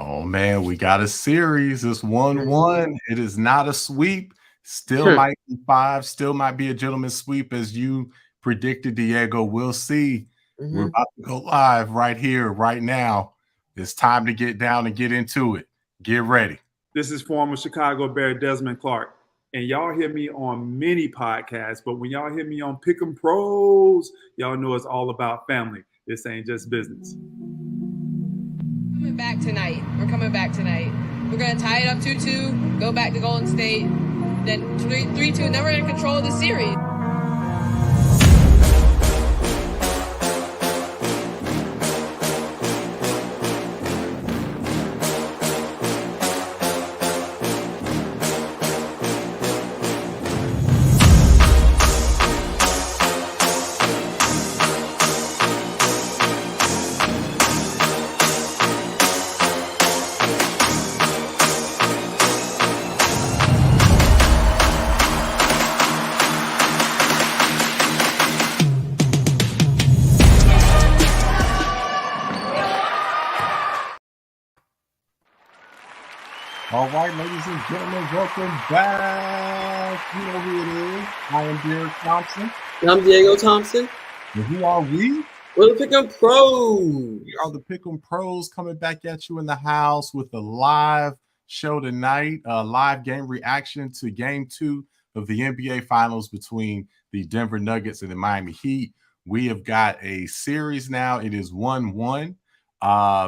Oh man, we got a series. It's 1-1. Mhm. It is not a sweep. Still Hmm. might be five. Still might be a gentleman's sweep, as you predicted, Diego. We'll see. We're Mhm. about to go live right here, right now. It's time to get down and get into it. Get ready. This is former Chicago Bear Desmond Clark. And y'all hear me on many podcasts, but when y'all hear me on Pick'em Pros, y'all know it's all about family. This ain't just business. Coming back tonight. We're coming back tonight. We're going to tie it up 2-2, go back to Golden State, then 3-2, and then we're going to control the series. All right, ladies and gentlemen, welcome back. You know who it is. I am Derrick Thompson. I'm Diego Thompson. And who are we? We're the Pick'em Pros. We are the Pick'em Pros coming back at you in the house with a live show tonight, a live game reaction to Game 2 of the NBA Finals between the Denver Nuggets and the Miami Heat. We have got a series now. It is 1-1.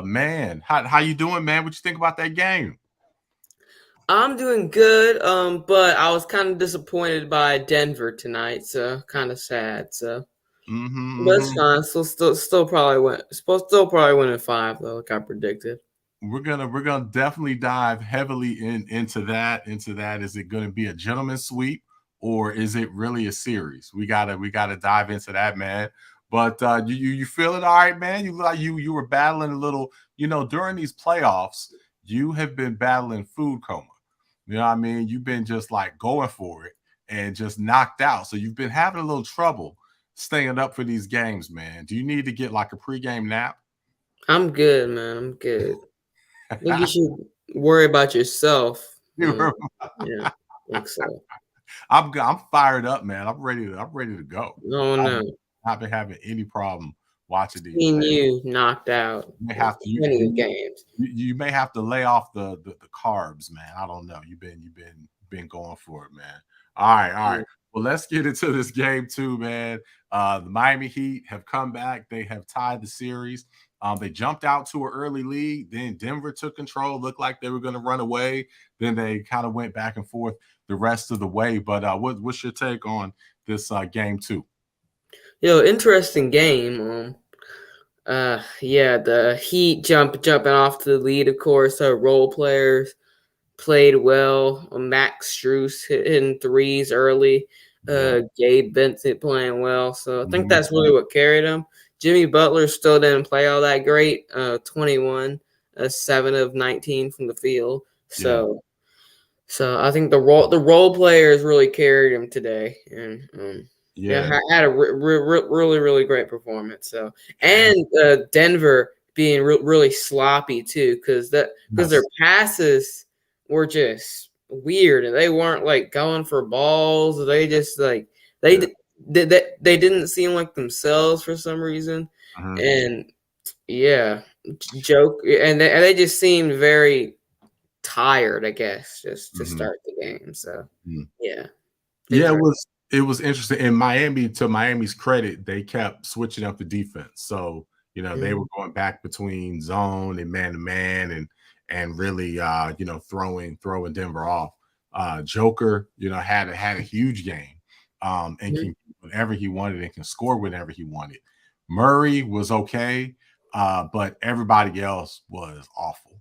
Man, how you doing, man? What you think about that game? I'm doing good, but I was kind of disappointed by Denver tonight, so kind of sad. So, but it's fine. Still probably win. Still probably win in 5 though, like I predicted. We're gonna definitely dive heavily into that. Is it gonna be a gentleman's sweep or is it really a series? We gotta dive into that, man. But you feel it all right, man? You like you were battling a little, during these playoffs. You have been battling food coma. You know what I mean? You've been just like going for it and just knocked out. So you've been having a little trouble staying up for these games, man. Do you need to get like a pregame nap? I'm good, man. I'm good. I think you should worry about yourself. Yeah, I think so. I'm fired up, man. I'm ready to go. Oh no. I've been having any problem watching these. Seeing you knocked out. You may have to many games. You may have to lay off the carbs, man. I don't know. You've been going for it, man. All right. Well, let's get into this game too, man. The Miami Heat have come back. They have tied the series. They jumped out to an early lead. Then Denver took control. Looked like they were going to run away. Then they kind of went back and forth the rest of the way. But what's your take on this game 2? Yo, interesting game. Yeah, the Heat jumping off to the lead, of course. Role players played well. Max Strus hitting threes early. Gabe Vincent playing well. So I think that's really what carried him. Jimmy Butler still didn't play all that great. 21, 7 of 19 from the field. So I think the role players really carried him today. And had a really, really great performance. So, and Denver being really sloppy too, because their passes were just weird, and they weren't like going for balls. They just like they didn't seem like themselves for some reason, and they just seemed very tired, I guess, just to start the game. So it was interesting. In Miami, to Miami's credit, they kept switching up the defense. So, they were going back between zone and man-to-man and really, throwing Denver off. Joker, had a huge game and can do whatever he wanted and can score whenever he wanted. Murray was okay, but everybody else was awful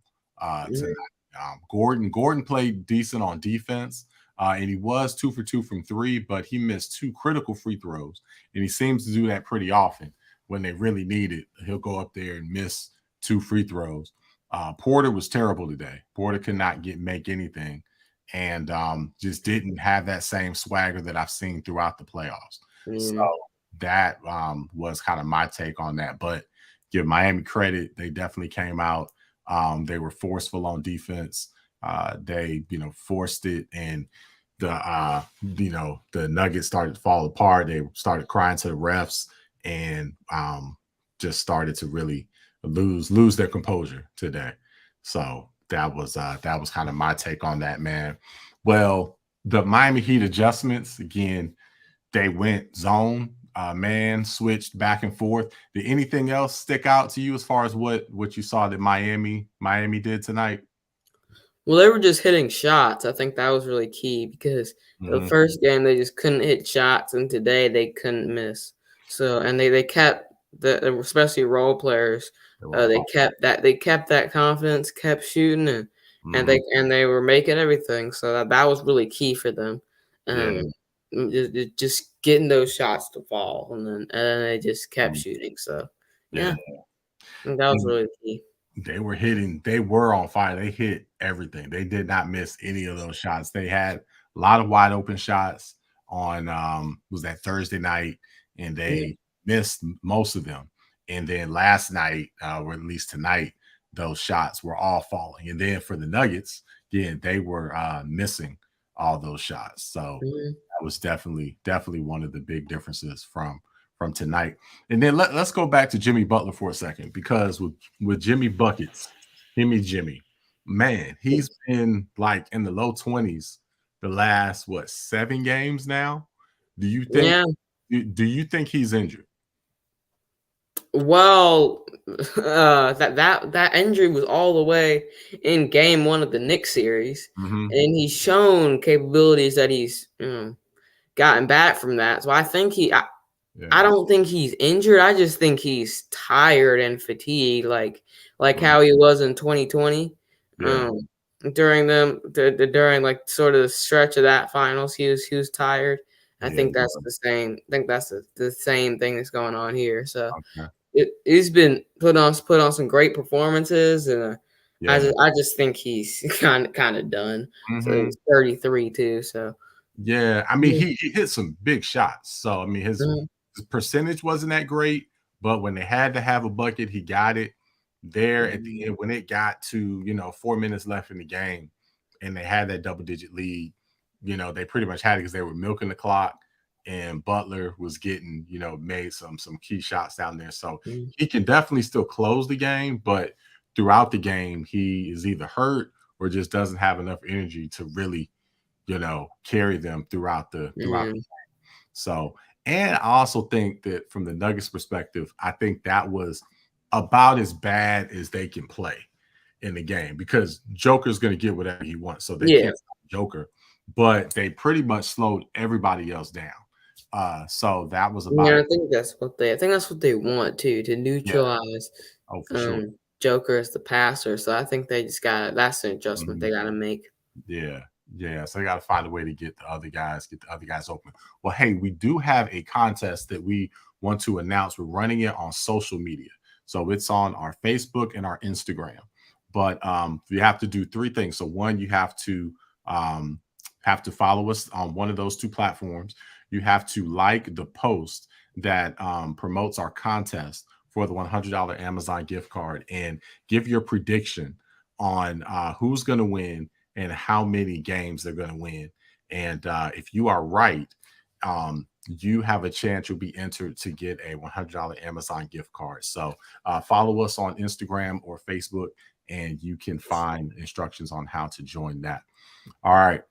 tonight. Gordon played decent on defense. And he was 2 for 2 from 3, but he missed 2 critical free throws. And he seems to do that pretty often when they really need it. He'll go up there and miss 2 free throws. Porter was terrible today. Porter could not make anything and just didn't have that same swagger that I've seen throughout the playoffs. So that was kind of my take on that. But give Miami credit. They definitely came out They were forceful on defense. They, forced it, and the Nuggets started to fall apart. They started crying to the refs, and just started to really lose their composure today. So that was kind of my take on that, man. Well, the Miami Heat adjustments, again, they went zone, man, switched back and forth. Did anything else stick out to you as far as what you saw that Miami did tonight? Well, they were just hitting shots. I think that was really key because the first game they just couldn't hit shots, and today they couldn't miss. So, and they kept especially role players. They kept that confidence, kept shooting, and they were making everything. So that was really key for them. Just getting those shots to fall, and then they just kept shooting. So yeah, I think that was really key. They were on fire. They hit everything. They did not miss any of those shots. They had a lot of wide open shots on was that Thursday night, and they missed most of them. And then last night, or at least tonight, those shots were all falling. And then for the Nuggets, again, they were missing all those shots. So that was definitely one of the big differences from tonight. And then let's go back to Jimmy Butler for a second, because with Jimmy Buckets, Jimmy, man, he's been like in the low 20s the last 7 games now. Do you think he's injured? Well, that injury was all the way in game 1 of the Knicks series, and he's shown capabilities that he's gotten back from that. So I think I don't think he's injured. I just think he's tired and fatigued, like how he was in 2020. During like sort of the stretch of that finals, he was tired. I think that's the same. I think that's the same thing that's going on here. So he's been put on some great performances, and I just think he's kind of done. So he's 33 too. So I mean he hit some big shots. So I mean his percentage wasn't that great, but when they had to have a bucket, he got it there at the end. When it got to 4 minutes left in the game, and they had that double-digit lead, they pretty much had it because they were milking the clock, and Butler was getting made some key shots down there. So he can definitely still close the game, but throughout the game he is either hurt or just doesn't have enough energy to really carry them throughout the game. So, and I also think that from the Nuggets perspective, I think that was about as bad as they can play in the game, because Joker's going to get whatever he wants. So they can't stop Joker, but they pretty much slowed everybody else down. So that was about. I think that's what they want to neutralize. Oh, for sure. Joker as the passer. So I think they just that's an adjustment they got to make. Yeah, so they got to find a way to get the other guys open. Well, hey, we do have a contest that we want to announce. We're running it on social media. So it's on our Facebook and our Instagram. But you have to do 3 things. So one, you have to follow us on one of those 2 platforms. You have to like the post that promotes our contest for the $100 Amazon gift card, and give your prediction on who's going to win and how many games they're going to win. And if you are right, you have a chance. You'll be entered to get a $100 Amazon gift card. So follow us on Instagram or Facebook, and you can find instructions on how to join that. All right,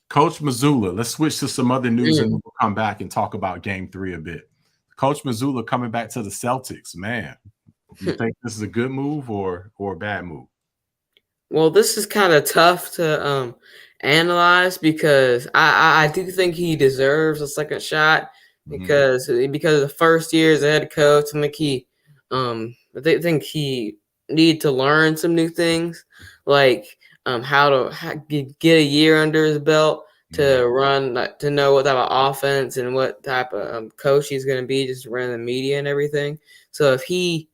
Coach Mazzulla, let's switch to some other news, and we'll come back and talk about Game 3 a bit. Coach Mazzulla coming back to the Celtics, man. You think this is a good move or a bad move? Well, this is kind of tough to analyze, because I do think he deserves a second shot because of the first year as a head coach. I think he need to learn some new things, like how to get a year under his belt to run, to know what type of offense and what type of coach he's going to be, just to run the media and everything. So if he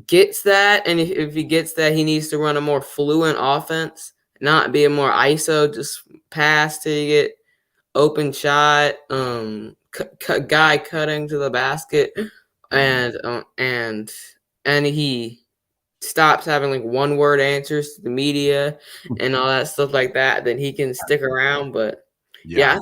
gets that, and if he gets that, he needs to run a more fluent offense, not be a more ISO, just pass till you get open shot, guy cutting to the basket, and he stops having like one word answers to the media and all that stuff like that, then he can stick around. But yeah,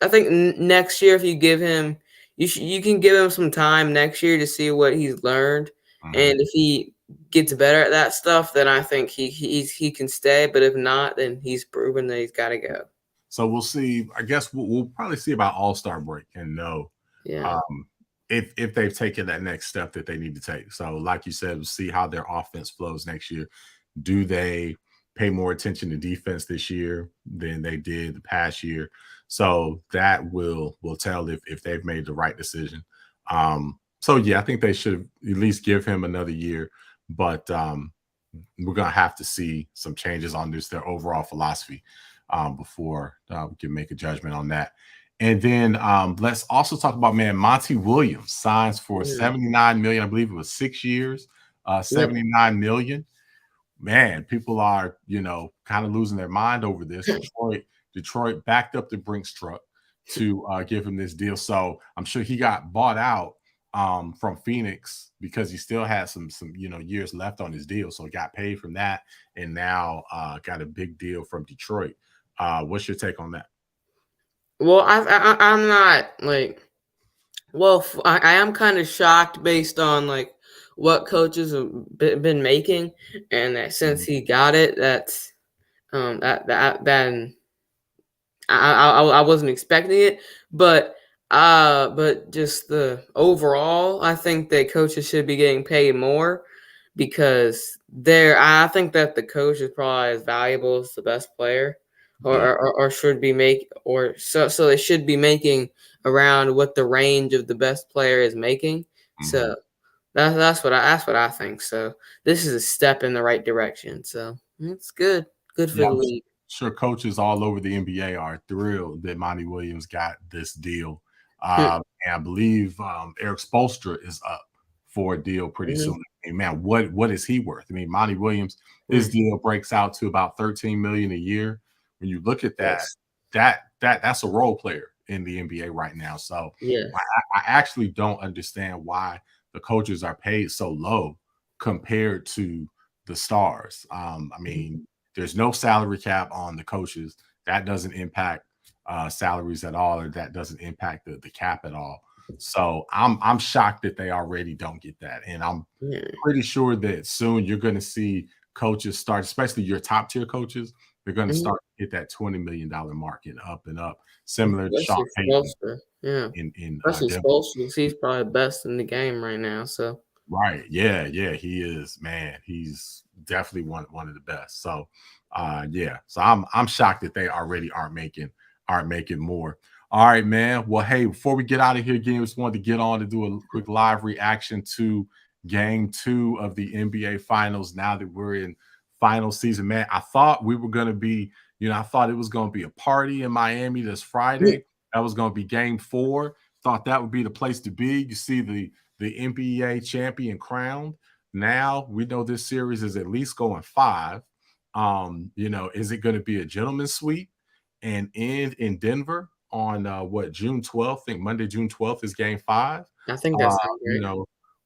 I think next year if you give him, you can give him some time next year to see what he's learned, and if he gets better at that stuff, then I think he can stay. But if not, then he's proven that he's got to go. So we'll see. I guess we'll probably see about All-Star break and know if they've taken that next step that they need to take. So like you said, we'll see how their offense flows next year. Do they pay more attention to defense this year than they did the past year? So that will tell if they've made the right decision. So yeah, I think they should at least give him another year, but we're gonna have to see some changes on their overall philosophy before we can make a judgment on that. And then let's also talk about, man, Monty Williams signs for $79 million. I believe it was 6 years, $79 million. Man, people are, kind of losing their mind over this. Detroit backed up the Brinks truck to give him this deal. So I'm sure he got bought out from Phoenix because he still had some years left on his deal. So he got paid from that and now got a big deal from Detroit. What's your take on that? Well, I'm not like, I am kind of shocked based on like what coaches have been making, and that since he got it, that's then I wasn't expecting it, but just the overall, I think that coaches should be getting paid more because I think that the coach is probably as valuable as the best player. Or should be so they should be making around what the range of the best player is making. So that's what I think. So this is a step in the right direction. So it's good for the league. Sure, coaches all over the NBA are thrilled that Monty Williams got this deal. And I believe Eric Spoelstra is up for a deal pretty soon. I mean, man, what is he worth? I mean, Monty Williams, his deal breaks out to about $13 million a year. When you look at that, that's a role player in the NBA right now. So I actually don't understand why the coaches are paid so low compared to the stars. I mean, there's no salary cap on the coaches. That doesn't impact salaries at all, or that doesn't impact the cap at all. So I'm shocked that they already don't get that. And I'm pretty sure that soon you're going to see coaches start, especially your top tier coaches, they're going to start to hit that $20 million mark and up, similar to Sean Payton. Especially Spoelstra, he's probably the best in the game right now. So right, yeah, he is, man. He's definitely one of the best. So so I'm shocked that they already aren't making more. All right, man. Well, hey, before we get out of here again, we just wanted to get on to do a quick live reaction to Game 2 of the NBA Finals. Now that we're in final season, man, I thought we were going to be, I thought it was going to be a party in Miami this Friday. That was going to be Game 4. Thought that would be the place to be. You see the NBA champion crowned. Now we know this series is at least going 5. Is it going to be a gentleman's sweep and end in Denver on June 12th? I think Monday, June 12th is Game 5. I think that's great.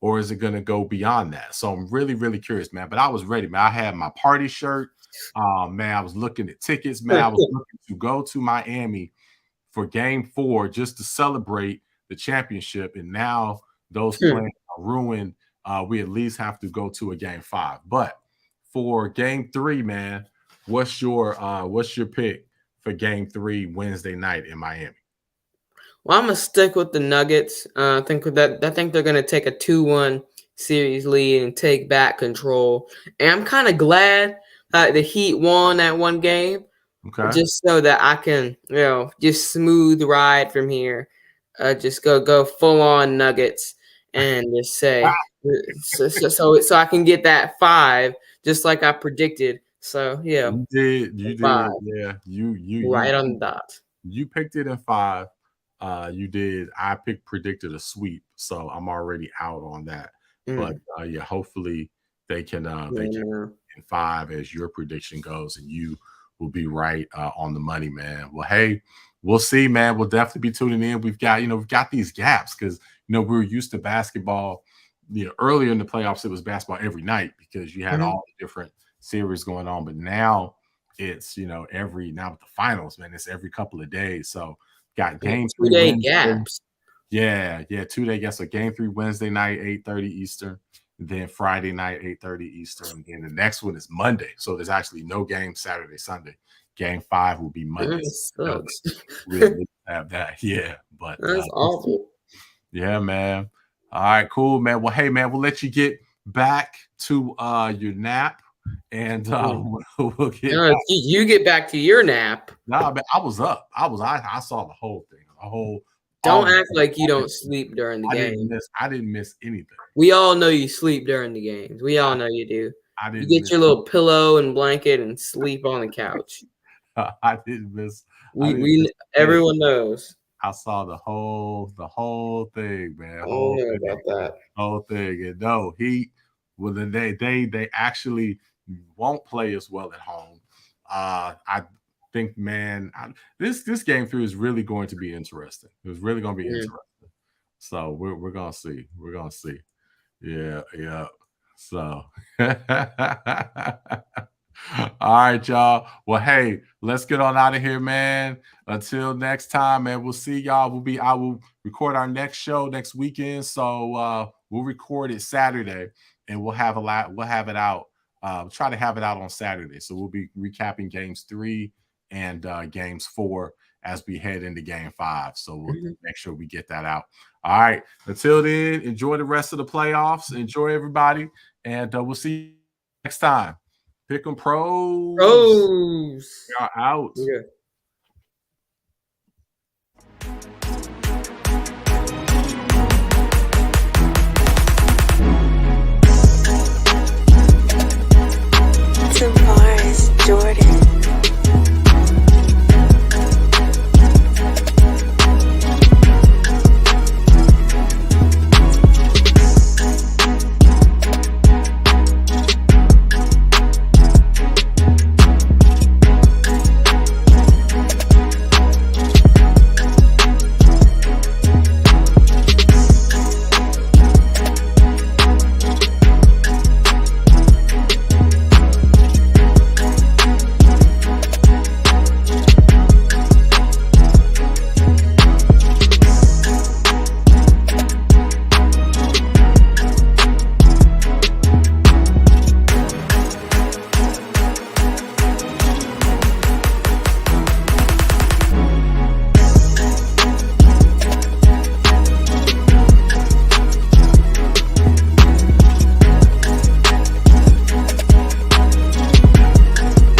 Or is it going to go beyond that? So I'm really, really curious, man. But I was ready, man. I had my party shirt. Man, I was looking at tickets, man. I was looking to go to Miami for Game 4 just to celebrate the championship. And now those plans are ruined. We at least have to go to a Game 5. But for Game 3, man, what's your pick for Game 3 Wednesday night in Miami? Well, I'm gonna stick with the Nuggets. I think they're gonna take a 2-1 series lead and take back control. And I'm kind of glad the Heat won that one game, just so that I can, just smooth ride from here. Just go full on Nuggets and just say so I can get that 5, just like I predicted. So yeah, you did, 5. Yeah, you right on the dot. You picked it in 5. You did. I predicted a sweep, so I'm already out on that. But hopefully they can in 5 as your prediction goes, and you will be right on the money, man. Well, hey, we'll see, man. We'll definitely be tuning in. We've got these gaps because we're used to basketball earlier in the playoffs, it was basketball every night because you had all the different series going on. But now it's, now with the finals, man, it's every couple of days. So got game 3 2-day gaps. Yeah, 2-day gaps. So game 3 Wednesday night, 8:30 Eastern. Then Friday night, 8:30 Eastern. And then the next one is Monday. So there's actually no game Saturday, Sunday. Game 5 will be Monday. Sucks. Really have that. Yeah. But that's awful. Yeah, man. All right, cool, man. Well, hey, man, we'll let you get back to your nap. And we'll get you get back to your nap. Nah, man, I was up. I saw the whole thing. Don't act like you don't sleep during the game. I didn't miss anything. We all know you sleep during the games. We all know you do. You get your little pillow and blanket and sleep on the couch. I didn't miss. Everyone knows. I saw the whole thing, man. I don't know about that. Whole thing. And no, they actually won't play as well at home. I think, man, this game 3 is really going to be interesting. It's really going to be interesting. So we're gonna see. We're gonna see. Yeah. So all right, y'all. Well, hey, let's get on out of here, man. Until next time, man. We'll see y'all. I will record our next show next weekend. So we'll record it Saturday and we'll have it out. Try to have it out on Saturday. So we'll be recapping games 3 and games 4 as we head into game 5. So we'll make sure we get that out. All right. Until then, enjoy the rest of the playoffs. Enjoy everybody. And we'll see you next time. Pick 'em pros. Pros. We are out. Yeah.